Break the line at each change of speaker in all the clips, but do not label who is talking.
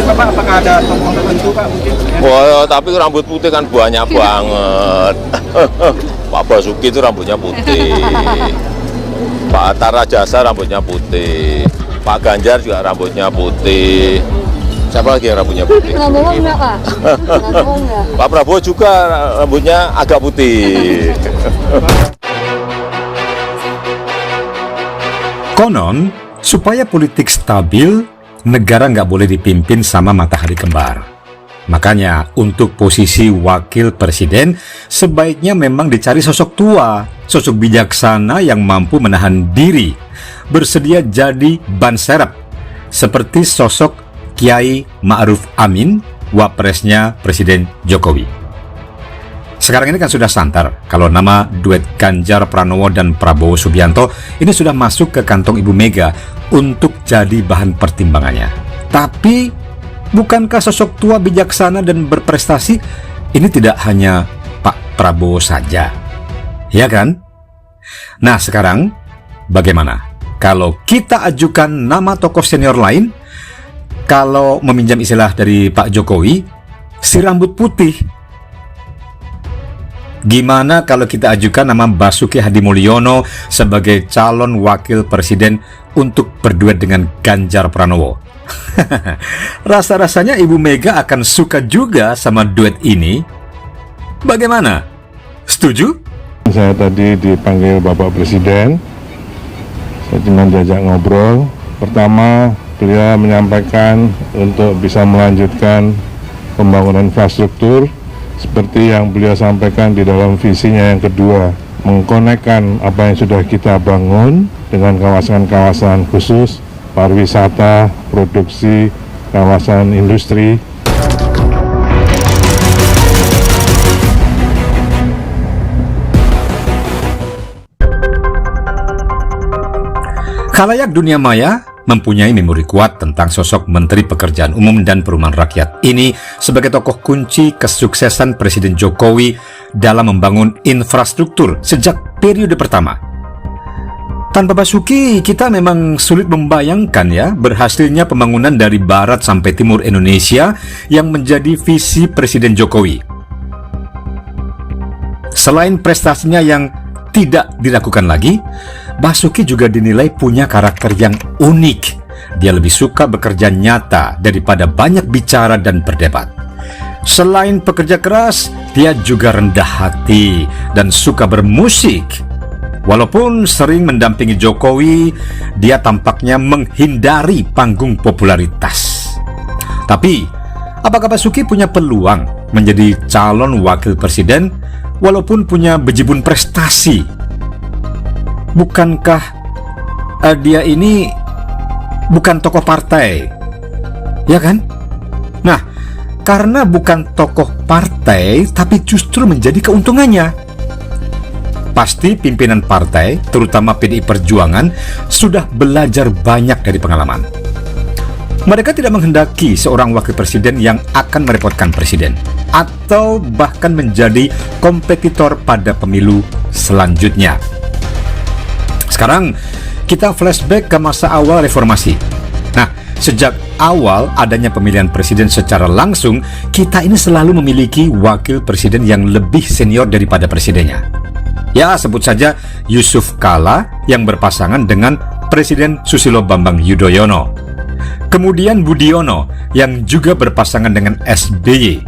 Bapak, apakah ada tokoh tertentu Pak mungkin?
Wah, tapi rambut putih kan banyak banget. Pak Basuki itu rambutnya putih. Pak Hatta Rajasa rambutnya putih. Pak Ganjar juga rambutnya putih. Siapa lagi yang rambutnya putih?
Prabowo enggak, Pak? Prabowo enggak?
Pak Prabowo juga rambutnya agak putih.
Konon, supaya politik stabil, negara nggak boleh dipimpin sama matahari kembar. Makanya, untuk posisi wakil presiden, sebaiknya memang dicari sosok tua, sosok bijaksana yang mampu menahan diri, bersedia jadi ban serep, seperti sosok Kiai Ma'ruf Amin, wapresnya Presiden Jokowi. Sekarang ini kan sudah santar kalau nama duet Ganjar Pranowo dan Prabowo Subianto ini sudah masuk ke kantong Ibu Mega untuk jadi bahan pertimbangannya. Tapi, bukankah sosok tua bijaksana dan berprestasi ini tidak hanya Pak Prabowo saja? Ya kan? Nah sekarang, bagaimana kalau kita ajukan nama tokoh senior lain? Kalau meminjam istilah dari Pak Jokowi, si rambut putih. Gimana kalau kita ajukan nama Basuki Hadimulyono sebagai calon wakil presiden untuk berduet dengan Ganjar Pranowo? Rasa-rasanya Ibu Mega akan suka juga sama duet ini. Bagaimana? Setuju?
Saya tadi dipanggil Bapak Presiden. Saya cuma diajak ngobrol. Pertama, beliau menyampaikan untuk bisa melanjutkan pembangunan infrastruktur seperti yang beliau sampaikan di dalam visinya yang kedua, mengkonekkan apa yang sudah kita bangun dengan kawasan-kawasan khusus, pariwisata, produksi, kawasan industri.
Khalayak dunia maya mempunyai memori kuat tentang sosok Menteri Pekerjaan Umum dan Perumahan Rakyat ini sebagai tokoh kunci kesuksesan Presiden Jokowi dalam membangun infrastruktur sejak periode pertama. Tanpa Basuki, kita memang sulit membayangkan ya berhasilnya pembangunan dari barat sampai timur Indonesia yang menjadi visi Presiden Jokowi. Selain prestasinya yang tidak dilakukan lagi, Basuki juga dinilai punya karakter yang unik. Dia lebih suka bekerja nyata daripada banyak bicara dan berdebat. Selain pekerja keras, dia juga rendah hati dan suka bermusik. Walaupun sering mendampingi Jokowi, dia tampaknya menghindari panggung popularitas. Tapi, apakah Basuki punya peluang menjadi calon wakil presiden walaupun punya bejibun prestasi? Bukankah dia ini bukan tokoh partai, ya kan? Nah, karena bukan tokoh partai, tapi justru menjadi keuntungannya. Pasti pimpinan partai, terutama PDI Perjuangan, sudah belajar banyak dari pengalaman. Mereka tidak menghendaki seorang wakil presiden yang akan merepotkan presiden, atau bahkan menjadi kompetitor pada pemilu selanjutnya. Sekarang kita flashback ke masa awal reformasi. Nah, sejak awal adanya pemilihan presiden secara langsung, kita ini selalu memiliki wakil presiden yang lebih senior daripada presidennya. Ya, sebut saja Yusuf Kala yang berpasangan dengan Presiden Susilo Bambang Yudhoyono. Kemudian Budiono yang juga berpasangan dengan SBY.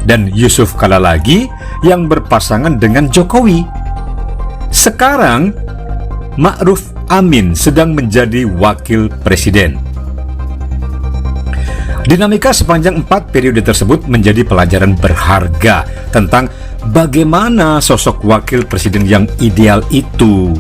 Dan Yusuf Kala lagi yang berpasangan dengan Jokowi. Sekarang Ma'ruf Amin sedang menjadi wakil presiden. Dinamika sepanjang 4 periode tersebut menjadi pelajaran berharga tentang bagaimana sosok wakil presiden yang ideal itu.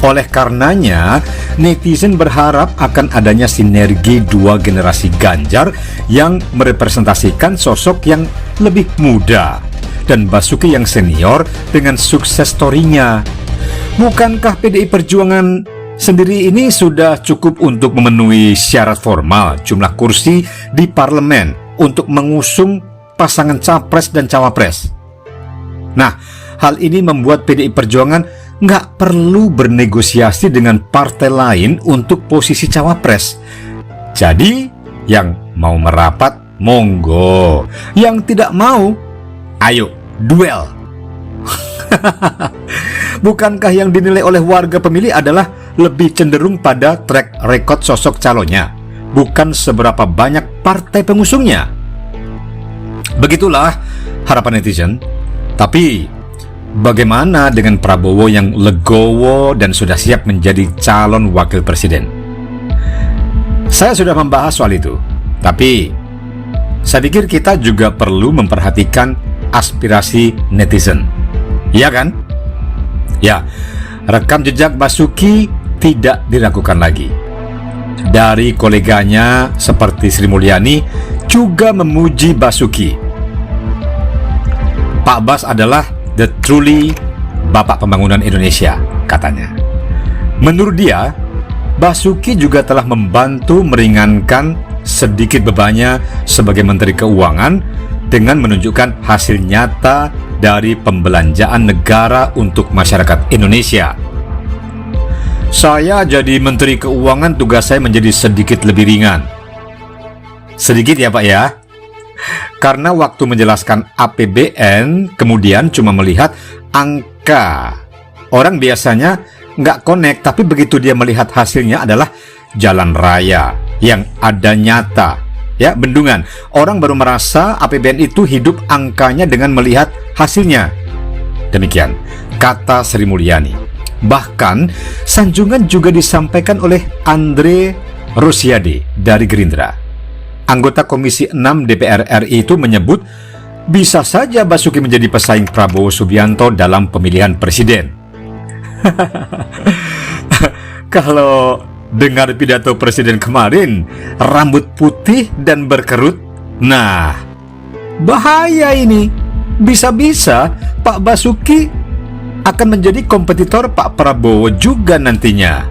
Oleh karenanya, netizen berharap akan adanya sinergi dua generasi Ganjar yang merepresentasikan sosok yang lebih muda dan Basuki yang senior dengan sukses story-nya. Bukankah PDI Perjuangan sendiri ini sudah cukup untuk memenuhi syarat formal jumlah kursi di parlemen untuk mengusung pasangan capres dan cawapres? Nah, hal ini membuat PDI Perjuangan nggak perlu bernegosiasi dengan partai lain untuk posisi cawapres. Jadi, Yang mau merapat, monggo. Yang tidak mau, ayo, duel. Bukankah yang dinilai oleh warga pemilih adalah lebih cenderung pada track record sosok calonnya, bukan seberapa banyak partai pengusungnya? Begitulah harapan netizen. Tapi bagaimana dengan Prabowo yang legowo dan sudah siap menjadi calon wakil presiden? Saya sudah membahas soal itu, tapi saya pikir kita juga perlu memperhatikan aspirasi netizen. Iya kan? Ya, rekam jejak Basuki tidak diragukan lagi. Dari koleganya seperti Sri Mulyani juga memuji Basuki. Pak Bas adalah the truly Bapak Pembangunan Indonesia, katanya. Menurut dia, Basuki juga telah membantu meringankan sedikit bebannya sebagai Menteri Keuangan dengan menunjukkan hasil nyata dari pembelanjaan negara untuk masyarakat Indonesia. Saya jadi Menteri Keuangan, tugas saya menjadi sedikit lebih ringan. Sedikit ya Pak ya? Karena waktu menjelaskan APBN kemudian cuma melihat angka. Orang biasanya nggak connect, tapi begitu dia melihat hasilnya adalah jalan raya yang ada nyata, ya, bendungan. Orang baru merasa APBN itu hidup angkanya dengan melihat hasilnya. Demikian kata Sri Mulyani. Bahkan sanjungan juga disampaikan oleh Andre Rosiade dari Gerindra. Anggota Komisi 6 DPR RI itu menyebut bisa saja Basuki menjadi pesaing Prabowo Subianto dalam pemilihan presiden. Kalau dengar pidato presiden kemarin, rambut putih dan berkerut, nah, bahaya ini. Bisa-bisa Pak Basuki akan menjadi kompetitor Pak Prabowo juga nantinya.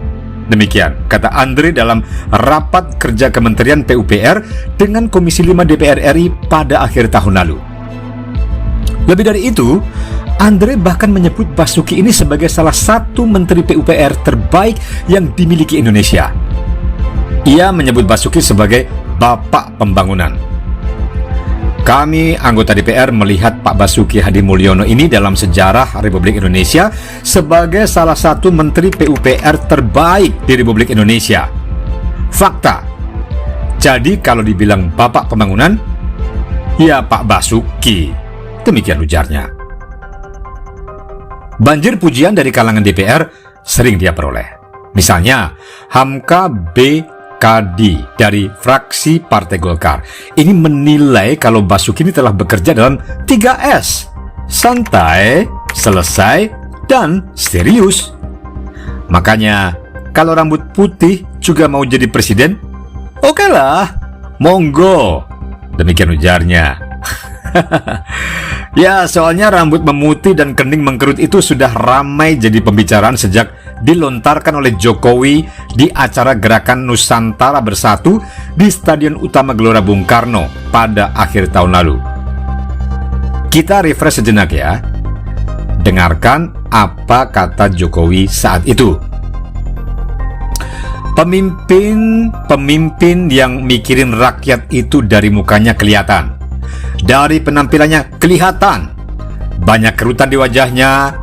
Demikian kata Andre dalam rapat kerja Kementerian PUPR dengan Komisi 5 DPR RI pada akhir tahun lalu. Lebih dari itu, Andre bahkan menyebut Basuki ini sebagai salah satu Menteri PUPR terbaik yang dimiliki Indonesia. Ia menyebut Basuki sebagai Bapak Pembangunan. Kami, anggota DPR, melihat Pak Basuki Hadi Mulyono ini dalam sejarah Republik Indonesia sebagai salah satu Menteri PUPR terbaik di Republik Indonesia. Fakta. Jadi kalau dibilang Bapak Pembangunan, ya Pak Basuki. Demikian ujarnya. Banjir pujian dari kalangan DPR sering dia peroleh. Misalnya, Hamka B. Kadi dari fraksi Partai Golkar ini menilai kalau Basuki ini telah bekerja dalam 3S: santai, selesai, dan serius. Makanya kalau rambut putih juga mau jadi presiden, oke lah, monggo. Demikian ujarnya. Ya, soalnya rambut memutih dan kening mengkerut itu sudah ramai jadi pembicaraan sejak dilontarkan oleh Jokowi di acara Gerakan Nusantara Bersatu di Stadion Utama Gelora Bung Karno pada akhir tahun lalu. Kita refresh sejenak ya. Dengarkan apa kata Jokowi saat itu. Pemimpin yang mikirin rakyat itu dari mukanya kelihatan. Dari penampilannya kelihatan. Banyak kerutan di wajahnya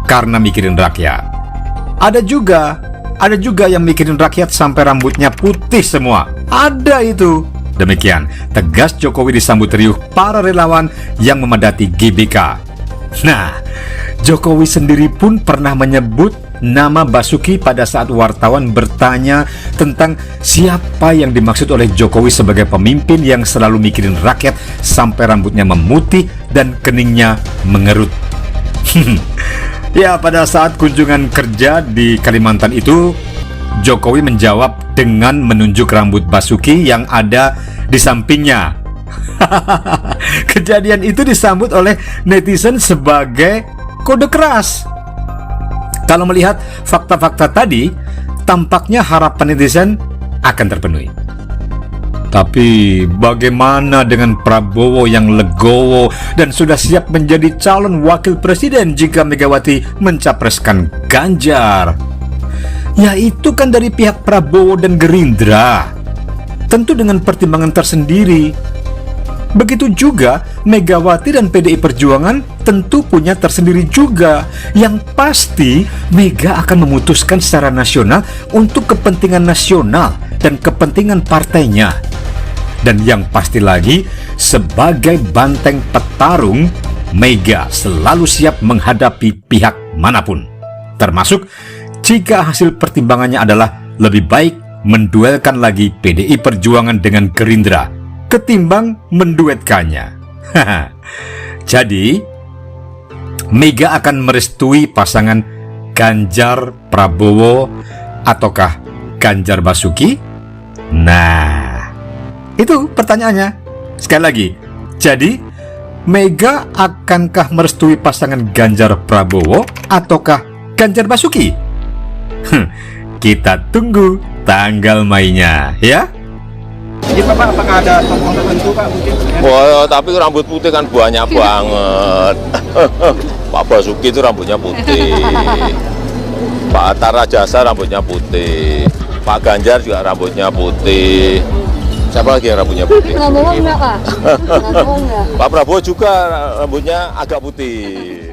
karena mikirin rakyat. Ada juga yang mikirin rakyat sampai rambutnya putih semua. Ada itu. Demikian tegas Jokowi disambut riuh para relawan yang memadati GBK. Nah, Jokowi sendiri pun pernah menyebut nama Basuki pada saat wartawan bertanya tentang siapa yang dimaksud oleh Jokowi sebagai pemimpin yang selalu mikirin rakyat sampai rambutnya memutih dan keningnya mengerut. Ya, pada saat kunjungan kerja di Kalimantan itu, Jokowi menjawab dengan menunjuk rambut Basuki yang ada di sampingnya. Kejadian itu disambut oleh netizen sebagai kode keras. Kalau melihat fakta-fakta tadi, tampaknya harapan netizen akan terpenuhi. Tapi bagaimana dengan Prabowo yang legowo dan sudah siap menjadi calon wakil presiden jika Megawati mencapreskan Ganjar? Ya itu kan dari pihak Prabowo dan Gerindra. tentu dengan pertimbangan tersendiri. Begitu juga Megawati dan PDI Perjuangan tentu punya tersendiri juga. Yang pasti Mega akan memutuskan secara nasional untuk kepentingan nasional dan kepentingan partainya. Dan yang pasti lagi, sebagai banteng petarung, Mega selalu siap menghadapi pihak manapun. Termasuk jika hasil pertimbangannya adalah lebih baik menduelkan lagi PDI Perjuangan dengan Gerindra ketimbang menduetkannya. Jadi, Mega akan merestui pasangan Ganjar Prabowo ataukah Ganjar Basuki? Nah, itu pertanyaannya. Sekali lagi, jadi Mega akankah merestui pasangan Ganjar Prabowo ataukah Ganjar Basuki? Kita tunggu tanggal mainnya, ya.
Jadi Pak, apakah ada tokoh tertentu Pak mungkin?
Wah, tapi rambut putih kan banyak banget. Pak Basuki itu rambutnya putih. Pak Hatta Rajasa rambutnya putih. Pak Ganjar juga rambutnya putih. Siapa lagi yang rambutnya putih?
Prabowo enggak, Pak? Prabowo enggak.
Pak Prabowo juga rambutnya agak putih.